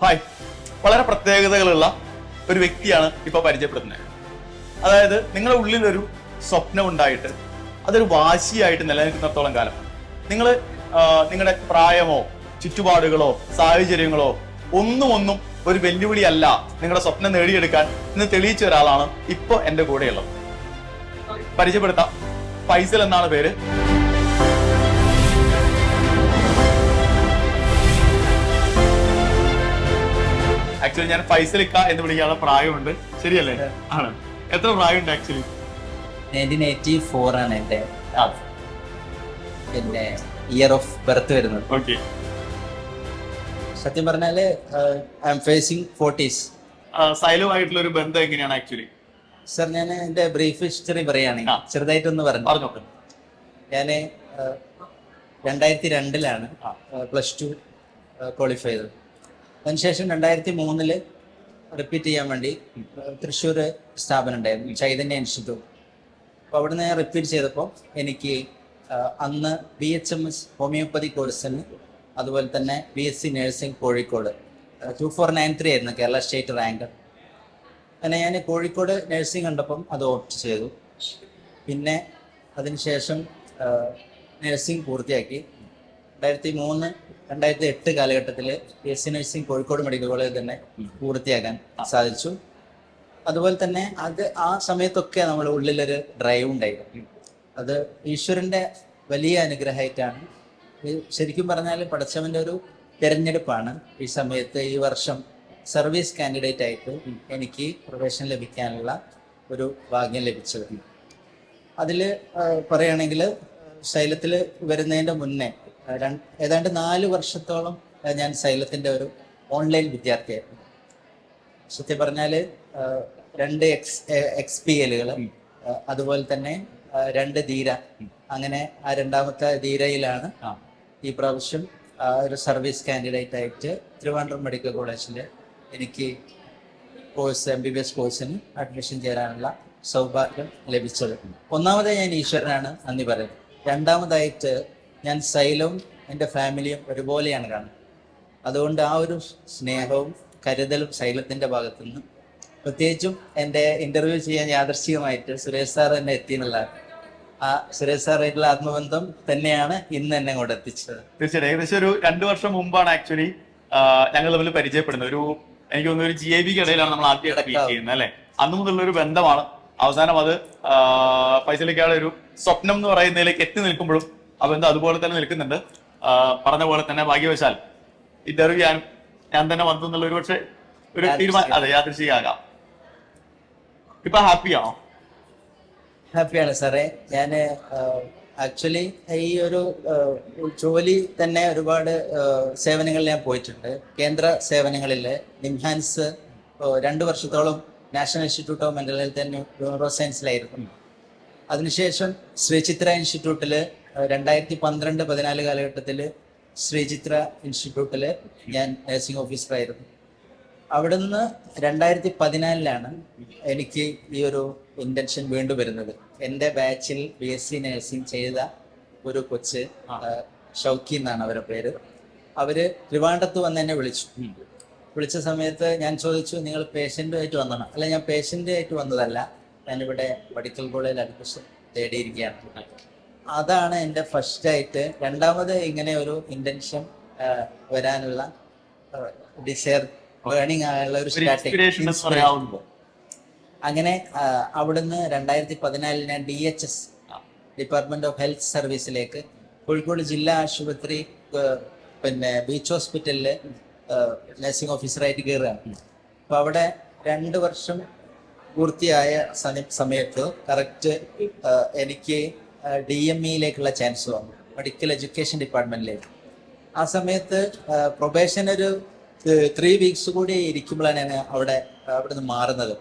Hi, വളരെ പ്രത്യേകതകളുള്ള ഒരു വ്യക്തിയാണ് ഇപ്പൊ പരിചയപ്പെടുത്തുന്നത്. അതായത് നിങ്ങളുടെ ഉള്ളിലൊരു സ്വപ്നം ഉണ്ടായിട്ട് അതൊരു വാശിയായിട്ട് നിലനിൽക്കുന്നിടത്തോളം കാലം നിങ്ങൾ നിങ്ങളുടെ പ്രായമോ ചുറ്റുപാടുകളോ സാഹചര്യങ്ങളോ ഒന്നും ഒരു വെല്ലുവിളിയല്ല നിങ്ങളുടെ സ്വപ്നം നേടിയെടുക്കാൻ ഇന്ന് തെളിയിച്ച ഒരാളാണ് ഇപ്പൊ എന്റെ കൂടെയുള്ളത്. പരിചയപ്പെടുത്താം, ഫൈസൽ എന്നാണ് പേര്. ആക്ച്വലി ഞാൻ ഫൈസലിക്ക എന്ന് വിളിക്കാനുള്ള പ്രായമുണ്ട്, ശരിയല്ലേ? ആണ്. എത്ര പ്രായമുണ്ട് ആക്ച്വലി? 1984 ആണ് എന്റെ പിന്നെ ഇയർ ഓഫ് ബർത്ത് വരുന്നത്. ഓക്കെ. സത്യം പറഞ്ഞാല് ഐ എം ഫേസിങ് 40s. സൈലുമായിട്ടുള്ള ഒരു ബന്ധം എങ്ങനെയാണ് ആക്ച്വലി? സർ, ഞാൻ എന്റെ ബ്രീഫ് ഹിസ്റ്ററി പറയുകയാണെങ്കിൽ ചെറുതായിട്ടൊന്ന് പറഞ്ഞു. ഞാന് 2002 +2 ക്വാളിഫൈ ചെയ്തത്. അതിനുശേഷം 2003 റിപ്പീറ്റ് ചെയ്യാൻ വേണ്ടി തൃശ്ശൂർ സ്ഥാപനം ഉണ്ടായിരുന്നു, ചൈതന്യ ഇൻസ്റ്റിറ്റ്യൂട്ട്. അപ്പോൾ അവിടുന്ന് ഞാൻ റിപ്പീറ്റ് ചെയ്തപ്പോൾ എനിക്ക് അന്ന് BHMS ഹോമിയോപ്പതി കോഴ്സിന്, അതുപോലെ തന്നെ BSc നഴ്സിംഗ് കോഴിക്കോട് 2493 ആയിരുന്നു കേരള സ്റ്റേറ്റ് റാങ്ക്. അങ്ങനെ ഞാൻ കോഴിക്കോട് നഴ്സിംഗ് കണ്ടപ്പം അത് ഓപ്റ്റ് ചെയ്തു. പിന്നെ അതിനുശേഷം നഴ്സിംഗ് പൂർത്തിയാക്കി. 2008 കാലഘട്ടത്തിൽ BSc നഴ്സിംഗ് കോഴിക്കോട് മെഡിക്കൽ കോളേജിൽ തന്നെ പൂർത്തിയാക്കാൻ സാധിച്ചു. അതുപോലെ തന്നെ ആ സമയത്തൊക്കെ നമ്മുടെ ഉള്ളിലൊരു ഡ്രൈവ് ഉണ്ടായിരുന്നു. അത് ഈശ്വരന്റെ വലിയ അനുഗ്രഹമായിട്ടാണ്. ശരിക്കും പറഞ്ഞാൽ പടച്ചവന്റെ ഒരു തിരഞ്ഞെടുപ്പാണ്. ഈ സമയത്ത് ഈ വർഷം സർവീസ് കാൻഡിഡേറ്റ് ആയിട്ട് എനിക്ക് പ്രവേശനം ലഭിക്കാനുള്ള ഒരു ഭാഗ്യം ലഭിച്ചത്. അതിൽ പറയുകയാണെങ്കിൽ സൈലത്തിൽ വരുന്നതിൻ്റെ മുന്നേ ഏതാണ്ട് 4 വർഷത്തോളം ഞാൻ സൈലത്തിന്റെ ഒരു ഓൺലൈൻ വിദ്യാർത്ഥിയായിരുന്നു. സത്യം പറഞ്ഞാൽ 2 XPL അതുപോലെ തന്നെ 2 ധീര, അങ്ങനെ ആ രണ്ടാമത്തെ ധീരയിലാണ് ഈ പ്രാവശ്യം ഒരു സർവീസ് കാൻഡിഡേറ്റ് ആയിട്ട് തിരുവനന്തപുരം മെഡിക്കൽ കോളേജിൽ എനിക്ക് MBBS കോഴ്സിന് അഡ്മിഷൻ ചേരാനുള്ള സൗഭാഗ്യം ലഭിച്ചത്. ഒന്നാമതായി ഞാൻ ഈശ്വരനാണ് നന്ദി പറയുന്നത്. രണ്ടാമതായിട്ട് ഞാൻ സൈലവും എൻ്റെ ഫാമിലിയും ഒരുപോലെയാണ് കാണുന്നത്. അതുകൊണ്ട് ആ ഒരു സ്നേഹവും കരുതലും സൈലത്തിൻ്റെ ഭാഗത്തുനിന്ന്, പ്രത്യേകിച്ചും എൻ്റെ ഇന്റർവ്യൂ ചെയ്യാൻ യാദർശികമായിട്ട് സുരേഷ് സാർ തന്നെ എത്തിയെന്നുള്ളതാണ്. ആ സുരേഷ് സാറായിട്ടുള്ള ആത്മബന്ധം തന്നെയാണ് ഇന്ന് എന്നെ അങ്ങോട്ട് എത്തിച്ചത്. തീർച്ചയായും ഏകദേശം ഒരു 2 വർഷം മുമ്പാണ് ആക്ച്വലി ഞങ്ങൾ തമ്മിൽ പരിചയപ്പെടുന്നത്. എനിക്ക് തോന്നുന്നു ഒരു GIB ഇടയിലാണ് നമ്മൾ ആദ്യമായിട്ട് മീറ്റ് ചെയ്യുന്നത്, അല്ലെ? അന്നു മുതലുള്ള ഒരു ബന്ധമാണ്. അവസാനം അത് ഫൈസലിക്കയുടെ ഒരു സ്വപ്നം എന്ന് പറയുന്നതിലേക്ക് എത്തി നിൽക്കുമ്പോഴും ആ ബന്ധം അതുപോലെ തന്നെ നിൽക്കുന്നുണ്ട്. പറഞ്ഞ പോലെ തന്നെ ഭാഗ്യവശാൽ ഇന്റർവ്യൂ ചെയ്യാൻ ഞാൻ തന്നെ വന്നു എന്നുള്ള ഒരു പക്ഷേ ഒരു തീരുമാനം, അതെ, യാദൃശ്ചികമാകാം. ഇപ്പൊ ഹാപ്പിയാണോ? ഹാപ്പിയാണ് സാറേ. ഞാൻ ആക്ച്വലി ഈ ഒരു ജോലി തന്നെ ഒരുപാട് സേവനങ്ങളിൽ ഞാൻ പോയിട്ടുണ്ട്. കേന്ദ്ര സേവനങ്ങളിൽ നിംഹാൻസ് 2 വർഷത്തോളം national institute of mental health and neuro സയൻസിലായിരുന്നു. അതിനുശേഷം ശ്രീചിത്ര ഇൻസ്റ്റിറ്റ്യൂട്ടിൽ 2012-14 കാലഘട്ടത്തിൽ ശ്രീചിത്ര ഇൻസ്റ്റിറ്റ്യൂട്ടിൽ ഞാൻ നഴ്സിംഗ് ഓഫീസറായിരുന്നു. അവിടെ നിന്ന് 2014 എനിക്ക് ഈ ഒരു ഇന്റൻഷൻ വീണ്ടും വരുന്നത്. എൻ്റെ ബാച്ചിൽ BSc നഴ്സിംഗ് ചെയ്ത ഒരു കൊച്ച്, ഷൗക്കി എന്നാണ് അവരുടെ പേര്. അവര് ട്രിവാൻഡ്രത്ത് വന്ന് എന്നെ വിളിച്ച സമയത്ത് ഞാൻ ചോദിച്ചു, നിങ്ങൾ പേഷ്യൻ്റുമായിട്ട് വന്നതാണ്? അല്ല, ഞാൻ പേഷ്യൻ്റായിട്ട് വന്നതല്ല, ഞാനിവിടെ മെഡിക്കൽ കോളേജിൽ അഡ്മിഷൻ തേടിയിരിക്കുകയാണ്. അതാണ് എൻ്റെ ഫസ്റ്റായിട്ട്. രണ്ടാമത് ഇങ്ങനെ ഒരു ഇന്റൻഷൻ വരാനുള്ള ഡിസയർ, ബേണിംഗ് ആയുള്ള ഒരു സ്റ്റാർട്ടിങ്. അങ്ങനെ അവിടുന്ന് 2014 ഞാൻ DHS ഡിപ്പാർട്ട്മെന്റ് ഓഫ് ഹെൽത്ത് സർവീസിലേക്ക് കോഴിക്കോട് ജില്ലാ ആശുപത്രി പിന്നെ ബീച്ച് ഹോസ്പിറ്റലില് നഴ്സിംഗ് ഓഫീസറായിട്ട് കയറുകയാണ്. അപ്പൊ അവിടെ 2 വർഷം പൂർത്തിയായ സമയത്ത് കറക്റ്റ് എനിക്ക് DMEയിലേക്കുള്ള ചാൻസ് വന്നു, മെഡിക്കൽ എഡ്യൂക്കേഷൻ ഡിപ്പാർട്ട്മെന്റിലേക്ക്. ആ സമയത്ത് പ്രൊബേഷൻ ഒരു 3 വീക്സ് കൂടി ഇരിക്കുമ്പോഴാണ് ഞാൻ അവിടുന്ന് മാറുന്നത്.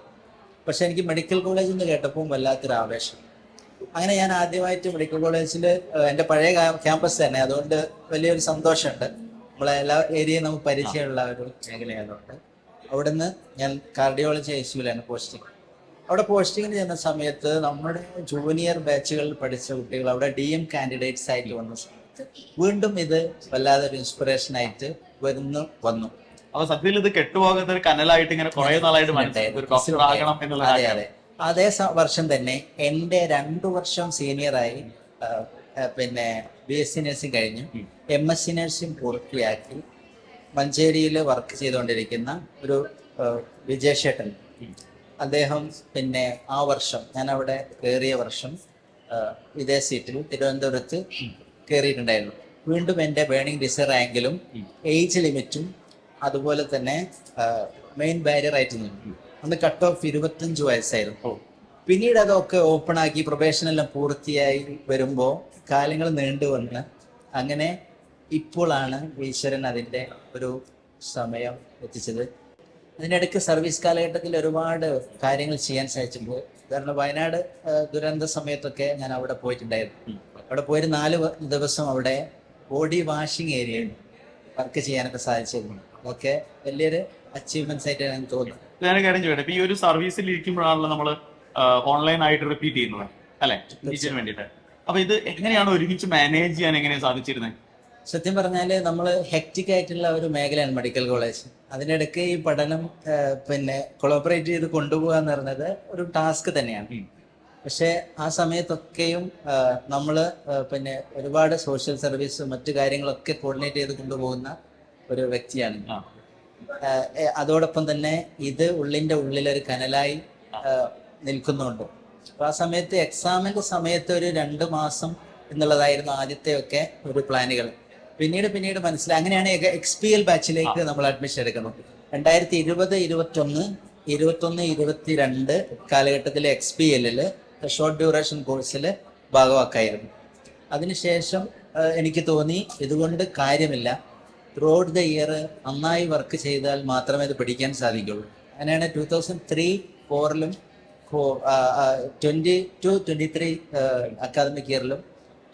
പക്ഷെ എനിക്ക് മെഡിക്കൽ കോളേജിൽ നിന്ന് കേട്ടപ്പോൾ വല്ലാത്തൊരു ആവേശം. അങ്ങനെ ഞാൻ ആദ്യമായിട്ട് മെഡിക്കൽ കോളേജിൽ, എൻ്റെ പഴയ ക്യാമ്പസ് തന്നെ, അതുകൊണ്ട് വലിയൊരു സന്തോഷമുണ്ട്. നമ്മളെ എല്ലാ ഏരിയയും നമുക്ക് പരിചയമുള്ള ഒരു മേഖലയായതുകൊണ്ട് അവിടുന്ന് ഞാൻ കാർഡിയോളജി ICUവിലാണ് പോസ്റ്റിംഗ്. അവിടെ പോസ്റ്റിങ്ങിന് ചെന്ന സമയത്ത് നമ്മുടെ ജൂനിയർ ബാച്ചുകളിൽ പഠിച്ച കുട്ടികൾ അവിടെ DM കാൻഡിഡേറ്റ്സ് ആയിട്ട് വന്ന സമയത്ത് വീണ്ടും ഇത് വല്ലാതൊരു ഇൻസ്പിറേഷൻ ആയിട്ട് വന്നു. അപ്പൊ സത്യത്തിൽ ഇത് കെട്ടുപോകാത്ത ഒരു കനലായിട്ട് ഇങ്ങനെ കുറെ നാളായിട്ട് മനസ്സിലായി ഒരു ഡോക്ടർ ആകണം എന്നുള്ള അതെ അതെ. അതേ വർഷം തന്നെ എൻ്റെ 2 വർഷം സീനിയറായി പിന്നെ BSc നഴ്സിംഗ് കഴിഞ്ഞു MSc നഴ്സിംഗ് പൂർത്തിയാക്കി മഞ്ചേരിയിൽ വർക്ക് ചെയ്തുകൊണ്ടിരിക്കുന്ന ഒരു വിജയശേട്ടൻ, അദ്ദേഹം പിന്നെ ആ വർഷം ഞാൻ അവിടെ കയറിയ വർഷം ഇതേ സീറ്റിൽ തിരുവനന്തപുരത്ത് കയറിയിട്ടുണ്ടായിരുന്നു. വീണ്ടും എൻ്റെ ബേണിംഗ് ഡിസയർ റാങ്കിലും ഏജ് ലിമിറ്റും അതുപോലെ തന്നെ മെയിൻ ബാരിയർ ആയിട്ട് നിന്നു. അന്ന് കട്ട് ഓഫ് 25 വയസ്സായിരുന്നു. പിന്നീട് അതൊക്കെ ഓപ്പൺ ആക്കി പ്രൊബേഷനെല്ലാം പൂർത്തിയായി വരുമ്പോൾ കാലങ്ങൾ നീണ്ടു വന്ന് അങ്ങനെ ഇപ്പോഴാണ് ഈശ്വരൻ അതിൻ്റെ ഒരു സമയം എത്തിച്ചത്. അതിനിടയ്ക്ക് സർവീസ് കാലഘട്ടത്തിൽ ഒരുപാട് കാര്യങ്ങൾ ചെയ്യാൻ സാധിച്ചിട്ടുണ്ട്. കാരണം വയനാട് ദുരന്ത സമയത്തൊക്കെ ഞാൻ അവിടെ പോയിട്ടുണ്ടായിരുന്നു. അവിടെ പോയൊരു 4 ദിവസം അവിടെ ബോഡി വാഷിംഗ് ഏരിയയിൽ വർക്ക് ചെയ്യാനൊക്കെ സാധിച്ചിരുന്നു. അതൊക്കെ വലിയൊരു അച്ചീവ്മെന്റ്സ് ആയിട്ട് എനിക്ക് തോന്നുന്നു. ഞാൻ കാര്യം ചോദിക്കട്ടെ, ഈ ഒരു സർവീസിൽ ഇരിക്കുമ്പോഴാണല്ലോ നമ്മൾ ഓൺലൈൻ ആയിട്ട് റിപ്പീറ്റ് ചെയ്യുന്നത് അല്ലെ, ടീച്ചറിന് വേണ്ടിയിട്ട്. അപ്പൊ ഇത് എങ്ങനെയാണ് ഒരുമിച്ച് മാനേജ് ചെയ്യാൻ എങ്ങനെയാണ് സാധിച്ചിരുന്നത്? സത്യം പറഞ്ഞാല് നമ്മൾ ഹെക്റ്റിക് ആയിട്ടുള്ള ഒരു മേഖലയാണ് മെഡിക്കൽ കോളേജ്. അതിനിടയ്ക്ക് ഈ പഠനം പിന്നെ കൊളാബറേറ്റ് ചെയ്ത് കൊണ്ടുപോകുക എന്ന് പറയുന്നത് ഒരു ടാസ്ക് തന്നെയാണ്. പക്ഷെ ആ സമയത്തൊക്കെയും നമ്മൾ പിന്നെ ഒരുപാട് സോഷ്യൽ സർവീസ് മറ്റു കാര്യങ്ങളൊക്കെ കോർഡിനേറ്റ് ചെയ്ത് കൊണ്ടുപോകുന്ന ഒരു വ്യക്തിയാണ്. അതോടൊപ്പം തന്നെ ഇത് ഉള്ളിൻ്റെ ഉള്ളിലൊരു കനലായി നിൽക്കുന്നുണ്ട്. അപ്പൊ ആ സമയത്ത് എക്സാമിന്റെ സമയത്ത് ഒരു 2 മാസം എന്നുള്ളതായിരുന്നു ആദ്യത്തെ ഒക്കെ ഒരു പ്ലാനുകൾ. പിന്നീട് മനസ്സിലായി. അങ്ങനെയാണ് XPL ബാച്ചിലേക്ക് നമ്മൾ അഡ്മിഷൻ എടുക്കുന്നത്. 2020, 21, 22 കാലഘട്ടത്തിലെ XPL ഷോർട്ട് ഡ്യൂറേഷൻ കോഴ്സിൽ ഭാഗമാക്കായിരുന്നു. അതിനുശേഷം എനിക്ക് തോന്നി ഇതുകൊണ്ട് കാര്യമില്ല, ത്രൂ ഔട്ട് ദ ഇയർ നന്നായി വർക്ക് ചെയ്താൽ മാത്രമേ ഇത് പഠിക്കാൻ സാധിക്കുള്ളൂ. അങ്ങനെയാണ് 2003-04 22-23 അക്കാദമിക് ഇയറിലും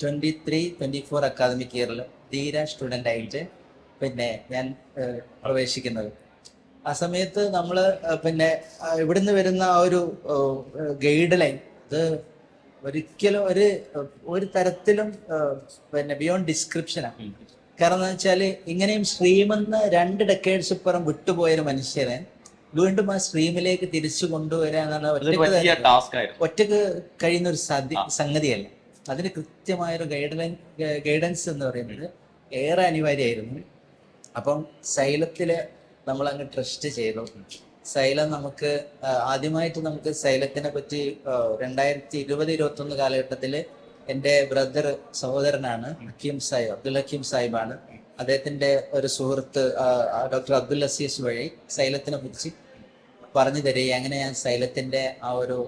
23-24 അക്കാദമിക് ഇയറിലും ധീര സ്റ്റുഡൻ്റ് ആയിട്ട് പിന്നെ ഞാൻ പ്രവേശിക്കുന്നത്. ആ സമയത്ത് നമ്മൾ പിന്നെ ഇവിടുന്ന് വരുന്ന ആ ഒരു ഗൈഡ് ലൈൻ ഇത് ഒരിക്കലും ഒരു തരത്തിലും പിന്നെ ബിയോണ്ട് ഡിസ്ക്രിപ്ഷനാണ്. കാരണം എന്താ വെച്ചാൽ ഇങ്ങനെയും സ്ട്രീമെന്ന് 2 ഡെക്കേഡ്സ് ഇപ്പുറം വിട്ടുപോയൊരു മനുഷ്യനെ വീണ്ടും ആ സ്ട്രീമിലേക്ക് തിരിച്ചു കൊണ്ടുവരിക എന്നുള്ള ഒറ്റക്ക് കഴിയുന്ന ഒരു സംഗതിയല്ല. അതിന് കൃത്യമായൊരു ഗൈഡൻസ് എന്ന് പറയുന്നത് ഏറെ അനിവാര്യമായിരുന്നു. അപ്പം സൈലത്തില് നമ്മൾ അങ്ങ് ട്രസ്റ്റ് ചെയ്തു. സൈലം നമുക്ക് ആദ്യമായിട്ട് നമുക്ക് സൈലത്തിനെ പറ്റി 2020-21 കാലഘട്ടത്തിൽ എൻ്റെ സഹോദരനാണ് അബ്ദുൽ ഹക്കീം സാഹിബാണ്. അദ്ദേഹത്തിന്റെ ഒരു സുഹൃത്ത് ഡോക്ടർ അബ്ദുൽ അസീസ് വഴി സൈലത്തിനെ കുറിച്ച് പറഞ്ഞു തരികയും അങ്ങനെ ഞാൻ സൈലത്തിന്റെ ആ ഒരു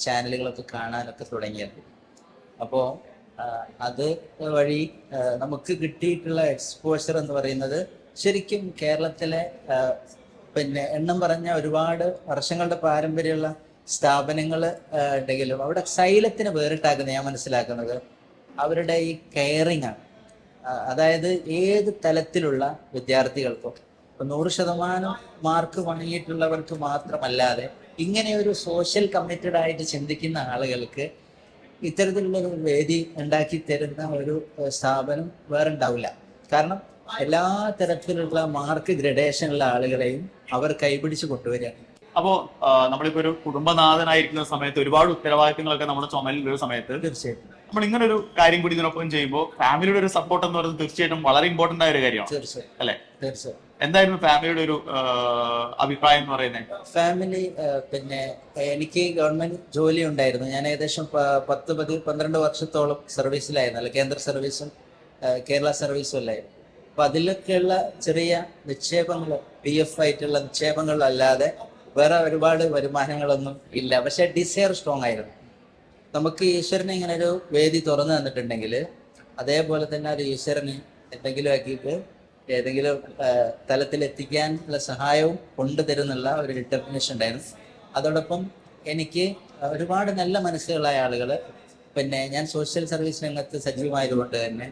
ചാനലുകളൊക്കെ കാണാനൊക്കെ തുടങ്ങിയത്. അപ്പോൾ അത് വഴി നമുക്ക് കിട്ടിയിട്ടുള്ള എക്സ്പോഷർ എന്ന് പറയുന്നത് ശരിക്കും കേരളത്തിലെ പിന്നെ എണ്ണം പറഞ്ഞ ഒരുപാട് വർഷങ്ങളുടെ പാരമ്പര്യമുള്ള സ്ഥാപനങ്ങൾ ഉണ്ടെങ്കിലും അവിടെ സൈലത്തിന് വേറിട്ടാക്കുന്നത് ഞാൻ മനസ്സിലാക്കുന്നത് അവരുടെ ഈ കെയറിങ് ആണ്. അതായത് ഏത് തലത്തിലുള്ള വിദ്യാർത്ഥികൾക്കും 100% മാർക്ക് വാങ്ങിയിട്ടുള്ളവർക്ക് മാത്രമല്ലാതെ ഇങ്ങനെ ഒരു സോഷ്യൽ കമ്മിറ്റഡ് ആയിട്ട് ചിന്തിക്കുന്ന ആളുകൾക്ക് ഇത്തരത്തിലുള്ളൊരു വേദി ഉണ്ടാക്കി തരുന്ന ഒരു സ്ഥാപനം വേറെ ഉണ്ടാവില്ല. കാരണം എല്ലാ തരത്തിലുള്ള മാർക്ക് ഗ്രഡേഷനുള്ള ആളുകളെയും അവർ കൈപിടിച്ച് കൊണ്ടുവരികയാണ്. അപ്പോ നമ്മളിപ്പോ ഒരു കുടുംബനാഥനായിരിക്കുന്ന സമയത്ത് ഒരുപാട് ഉത്തരവാദിത്തങ്ങളൊക്കെ നമ്മുടെ ചുമലിലുള്ള സമയത്ത് തീർച്ചയായിട്ടും നമ്മൾ ഇങ്ങനെ ഒരു കാര്യം കൂടി ഇതിനൊപ്പം ചെയ്യുമ്പോൾ ഫാമിലിയുടെ ഒരു സപ്പോർട്ട് എന്ന് പറയുന്നത് തീർച്ചയായിട്ടും വളരെ ഇമ്പോർട്ടന്റ് ആയ ഒരു കാര്യമാണ് അല്ലെ? എന്തായിരുന്നു ഫാമിലിയുടെ ഒരു അഭിപ്രായം എന്ന് പറയുന്നത്? ഫാമിലി പിന്നെ എനിക്ക് ഗവൺമെന്റ് ജോലി ഉണ്ടായിരുന്നു. ഞാൻ ഏകദേശം 10-12 വർഷത്തോളം സർവീസിലായിരുന്നു. അല്ല, കേന്ദ്ര സർവീസും കേരള സർവീസും അല്ലായിരുന്നു. അപ്പൊ അതിലൊക്കെയുള്ള ചെറിയ നിക്ഷേപങ്ങൾ PF ആയിട്ടുള്ള നിക്ഷേപങ്ങളല്ലാതെ വേറെ ഒരുപാട് വരുമാനങ്ങളൊന്നും ഇല്ല. പക്ഷെ ഡിസയർ സ്ട്രോങ് ആയിരുന്നു. നമുക്ക് ഈശ്വരനെ ഇങ്ങനെ ഒരു വേദി തുറന്നു തന്നിട്ടുണ്ടെങ്കിൽ അതേപോലെ തന്നെ അത് ഈശ്വരന് എന്തെങ്കിലും ആക്കിയിട്ട് ഏതെങ്കിലും തലത്തിലെത്തിക്കാനുള്ള സഹായവും കൊണ്ടുതരുന്നുള്ള ഒരു ഡിറ്റർമിനേഷൻ ഉണ്ടായിരുന്നു. അതോടൊപ്പം എനിക്ക് ഒരുപാട് നല്ല മനസ്സുകളായ ആളുകൾ, പിന്നെ ഞാൻ സോഷ്യൽ സർവീസ് രംഗത്ത് സജീവമായതുകൊണ്ട് തന്നെ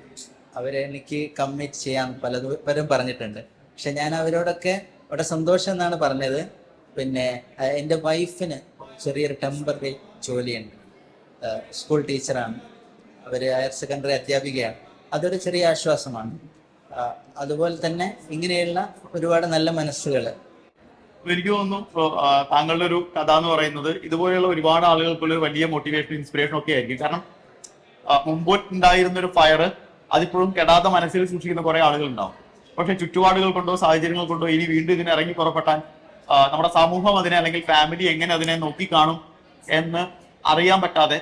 അവരെനിക്ക് കമ്മിറ്റ് ചെയ്യാൻ പലരും പറഞ്ഞിട്ടുണ്ട്. പക്ഷെ ഞാൻ അവരോടൊക്കെ അവിടെ സന്തോഷം എന്നാണ് പറഞ്ഞത്. പിന്നെ എൻ്റെ വൈഫിന് ചെറിയൊരു ടെമ്പററി ജോലിയുണ്ട്, സ്കൂൾ ടീച്ചറാണ്, അവർ ഹയർ സെക്കൻഡറി അധ്യാപികയാണ്. അതൊരു ചെറിയ ആശ്വാസമാണ്. അതുപോലെ തന്നെ ഇങ്ങനെയുള്ള ഒരുപാട് നല്ല മനസ്സുകൾ. അപ്പൊ എനിക്ക് തോന്നുന്നു താങ്കളുടെ ഒരു കഥ എന്ന് പറയുന്നത് ഇതുപോലെയുള്ള ഒരുപാട് ആളുകൾക്കുള്ള ഒരു വലിയ മോട്ടിവേഷൻ ഇൻസ്പിറേഷൻ ഒക്കെ ആയിരിക്കും. കാരണം മുമ്പ് ഉണ്ടായിരുന്ന ഒരു ഫയർ അതിപ്പോഴും കെടാത്ത മനസ്സിൽ സൂക്ഷിക്കുന്ന കുറെ ആളുകൾ ഉണ്ടാവും. പക്ഷെ ചുറ്റുപാടുകൾ കൊണ്ടോ സാഹചര്യങ്ങൾ കൊണ്ടോ ഇനി വീണ്ടും ഇതിനെ ഇറങ്ങി പുറപ്പെട്ടാൻ നമ്മുടെ സമൂഹം അതിനെ അല്ലെങ്കിൽ ഫാമിലി എങ്ങനെ അതിനെ നോക്കിക്കാണും എന്ന് അറിയാൻ പറ്റാതെ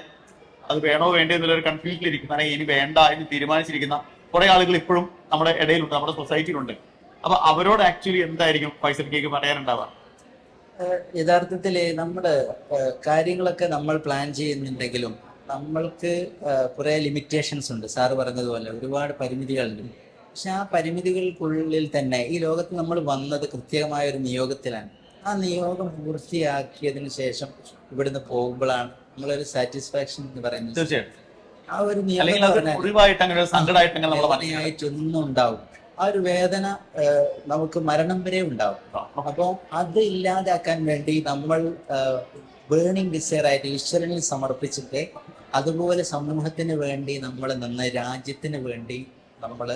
അത് വേണോ വേണ്ടോ എന്നുള്ളൊരു കൺഫ്യൂഷനിലിരിക്കുന്ന, അല്ലെങ്കിൽ ഇനി വേണ്ട എന്ന് തീരുമാനിച്ചിരിക്കുന്ന കുറെ ആളുകൾ ഇപ്പോഴും നമ്മുടെ ഇടയിലുണ്ട്, നമ്മുടെ സൊസൈറ്റിയിലുണ്ട്. അപ്പൊ അവരോട് ആക്ച്വലി എന്തായിരിക്കും ഫൈസൽ കേക്ക് പറയാനുണ്ടാവുക? യഥാർത്ഥത്തിൽ നമ്മുടെ കാര്യങ്ങളൊക്കെ നമ്മൾ പ്ലാൻ ചെയ്യുന്നുണ്ടെങ്കിലും നമ്മൾക്ക് കുറെ ലിമിറ്റേഷൻസ് ഉണ്ട്. സാറ് പറഞ്ഞതുപോലെ ഒരുപാട് പരിമിതികളുണ്ട്. പക്ഷെ ആ പരിമിതികൾക്കുള്ളിൽ തന്നെ ഈ ലോകത്ത് നമ്മൾ വന്നത് കൃത്യമായ ഒരു നിയോഗത്തിലാണ്. ആ നിയോഗം പൂർത്തിയാക്കിയതിനു ശേഷം ഇവിടുന്ന് പോകുമ്പോഴാണ് നമ്മളൊരു സാറ്റിസ്ഫാക്ഷൻ എന്ന് പറയുന്നത്. തീർച്ചയായിട്ടും ആ ഒരു വേദനയായിട്ടൊന്നും ഉണ്ടാവും. ആ ഒരു വേദന നമുക്ക് മരണം വരെ ഉണ്ടാവും. അപ്പോൾ അത് ഇല്ലാതാക്കാൻ വേണ്ടി നമ്മൾ ബേണിംഗ് ഡിസയർ ആയിട്ട് ഈശ്വരനിൽ സമർപ്പിച്ചിട്ട് അതുപോലെ സമൂഹത്തിന് വേണ്ടി നമ്മൾ നിന്ന് രാജ്യത്തിന് വേണ്ടി നമ്മൾ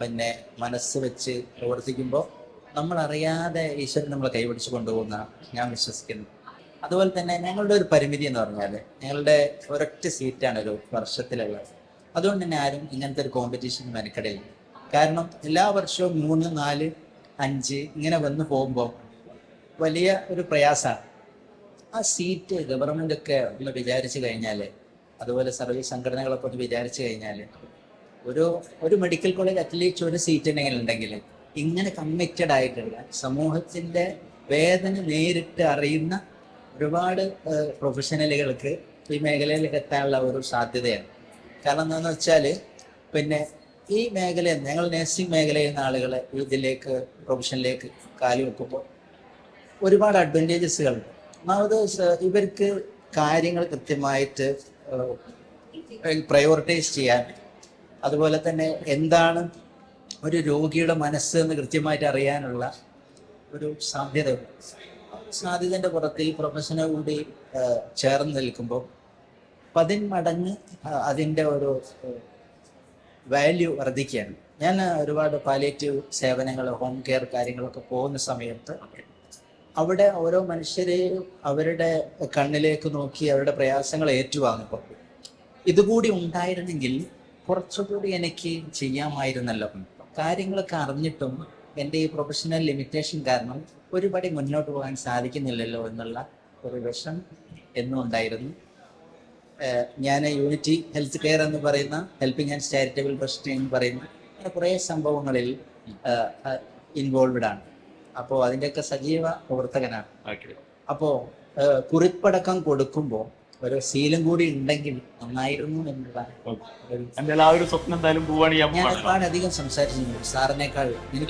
പിന്നെ മനസ്സ് വെച്ച് പ്രവർത്തിക്കുമ്പോൾ നമ്മൾ അറിയാതെ ഈശ്വരൻ നമ്മളെ കൈപിടിച്ച് കൊണ്ടുപോകുന്ന ഞാൻ വിശ്വസിക്കുന്നു. അതുപോലെ തന്നെ ഞങ്ങളുടെ ഒരു പരിമിതി എന്ന് പറഞ്ഞാൽ ഞങ്ങളുടെ ഒരൊറ്റ സീറ്റാണ് ഒരു വർഷത്തിലുള്ളത്. അതുകൊണ്ട് തന്നെ ആരും ഇങ്ങനത്തെ ഒരു കോമ്പറ്റീഷൻ മെനക്കെടയില്ല. കാരണം എല്ലാ വർഷവും 3, 4, 5 ഇങ്ങനെ വന്നു പോകുമ്പോൾ വലിയ ഒരു പ്രയാസമാണ്. ആ സീറ്റ് ഗവൺമെന്റ് ഒക്കെ ഒന്ന് വിചാരിച്ചു കഴിഞ്ഞാൽ, അതുപോലെ സർവീസ് സംഘടനകളൊക്കെ ഒന്ന് വിചാരിച്ചു കഴിഞ്ഞാൽ ഒരു മെഡിക്കൽ കോളേജ് അറ്റ്ലീസ്റ്റ് ഒരു സീറ്റ് ഉണ്ടെങ്കിൽ ഇങ്ങനെ കമ്മിറ്റഡ് ആയിട്ടുള്ള സമൂഹത്തിന്റെ വേദന നേരിട്ട് അറിയുന്ന ഒരുപാട് പ്രൊഫഷണലുകൾക്ക് ഈ മേഖലയിലേക്ക് എത്താനുള്ള ഒരു സാധ്യതയാണ്. കാരണം എന്താണെന്ന് വെച്ചാൽ പിന്നെ ഈ മേഖലയിൽ ഞങ്ങൾ നഴ്സിംഗ് മേഖലയിൽ നിന്ന് ആളുകളെ ഇതിലേക്ക് പ്രൊഫഷനിലേക്ക് കാലി വെക്കുമ്പോൾ ഒരുപാട് അഡ്വാൻറ്റേജസുകളുണ്ട്. ഒന്നാമത് ഇവർക്ക് കാര്യങ്ങൾ കൃത്യമായിട്ട് പ്രയോറിറ്റൈസ് ചെയ്യാൻ, അതുപോലെ തന്നെ എന്താണ് ഒരു രോഗിയുടെ മനസ്സ് എന്ന് കൃത്യമായിട്ട് അറിയാനുള്ള ഒരു സാധ്യത. സാധ്യതയുടെ പുറത്ത് ഈ പ്രൊഫഷനെ കൂടി ചേർന്ന് നിൽക്കുമ്പോൾ 10 മടങ്ങ് അതിൻ്റെ ഒരു വാല്യൂ വർദ്ധിക്കുകയാണ്. ഞാൻ ഒരുപാട് പാലിയേറ്റീവ് സേവനങ്ങൾ, ഹോം കെയർ കാര്യങ്ങളൊക്കെ പോകുന്ന സമയത്ത് അവിടെ ഓരോ മനുഷ്യരെയും അവരുടെ കണ്ണിലേക്ക് നോക്കി അവരുടെ പ്രയാസങ്ങൾ ഏറ്റുവാങ്ങുമ്പോൾ ഇതുകൂടി ഉണ്ടായിരുന്നെങ്കിൽ കുറച്ചുകൂടി എനിക്ക് ചെയ്യാമായിരുന്നല്ലോ. കാര്യങ്ങളൊക്കെ അറിഞ്ഞിട്ടും എൻ്റെ ഈ പ്രൊഫഷണൽ ലിമിറ്റേഷൻ കാരണം ഒരുപടി മുന്നോട്ട് പോകാൻ സാധിക്കുന്നില്ലല്ലോ എന്നുള്ള ഒരു വിഷം എന്നും ഉണ്ടായിരുന്നു. ഞാൻ യൂണിറ്റി ഹെൽത്ത് കെയർ എന്ന് പറയുന്ന ഹെൽപ്പിംഗ് ആൻഡ് ചാരിറ്റബിൾ ട്രസ്റ്റ് എന്ന് പറയുന്ന കുറേ സംഭവങ്ങളിൽ ഇൻവോൾവ്ഡ് ആണ്. അപ്പോൾ അതിൻ്റെയൊക്കെ സജീവ പ്രവർത്തകനാണ്. അപ്പോൾ കുറിപ്പടക്കം കൊടുക്കുമ്പോൾ ഒരു ശീലം കൂടി ഉണ്ടെങ്കിൽ നന്നായിരുന്നു എന്നുള്ള ഞാൻ ഒരുപാട് അധികം സംസാരിച്ചിട്ടുണ്ട് സാറിനേക്കാൾ.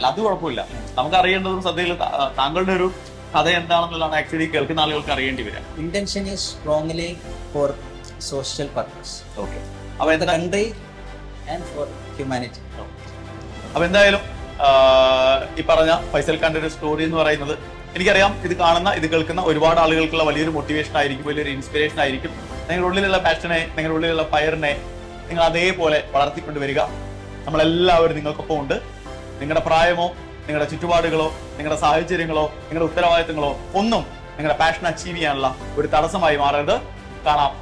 അത് കുഴപ്പമില്ല, നമുക്ക് അറിയേണ്ടതും ശ്രദ്ധയിൽ താങ്കളുടെ ഒരു കഥ എന്താണെന്നുള്ളതാണ് ആക്ച്വലി കേൾക്കുന്ന ആളുകൾക്ക് അറിയേണ്ടി വരിക. Intention is strongly for social purpose. Okay, അപ്പൊ കൺട്രി ആൻഡ് ഫോർ ഹ്യൂമാനിറ്റി. അപ്പൊ എന്തായാലും ഈ പറഞ്ഞ ഫൈസൽ ഖാന്റെ ഒരു സ്റ്റോറി എന്ന് പറയുന്നത് എനിക്കറിയാം ഇത് കാണുന്ന ഇത് കേൾക്കുന്ന ഒരുപാട് ആളുകൾക്കുള്ള വലിയൊരു മോട്ടിവേഷൻ ആയിരിക്കും, വലിയൊരു ഇൻസ്പിറേഷൻ ആയിരിക്കും. നിങ്ങളുടെ ഉള്ളിലുള്ള പാഷനെ, നിങ്ങളുടെ ഉള്ളിലുള്ള ഫയറിനെ നിങ്ങൾ അതേപോലെ വളർത്തിക്കൊണ്ടുവരിക. നമ്മളെല്ലാവരും നിങ്ങൾക്കൊപ്പം ഉണ്ട്. നിങ്ങളുടെ പ്രായമോ നിങ്ങളുടെ ചുറ്റുപാടുകളോ നിങ്ങളുടെ സാഹചര്യങ്ങളോ നിങ്ങളുടെ ഉത്തരവാദിത്തങ്ങളോ ഒന്നും നിങ്ങളുടെ പാഷൻ അച്ചീവ് ചെയ്യാനുള്ള ഒരു തടസ്സമായി മാറരുത്. കാണാം.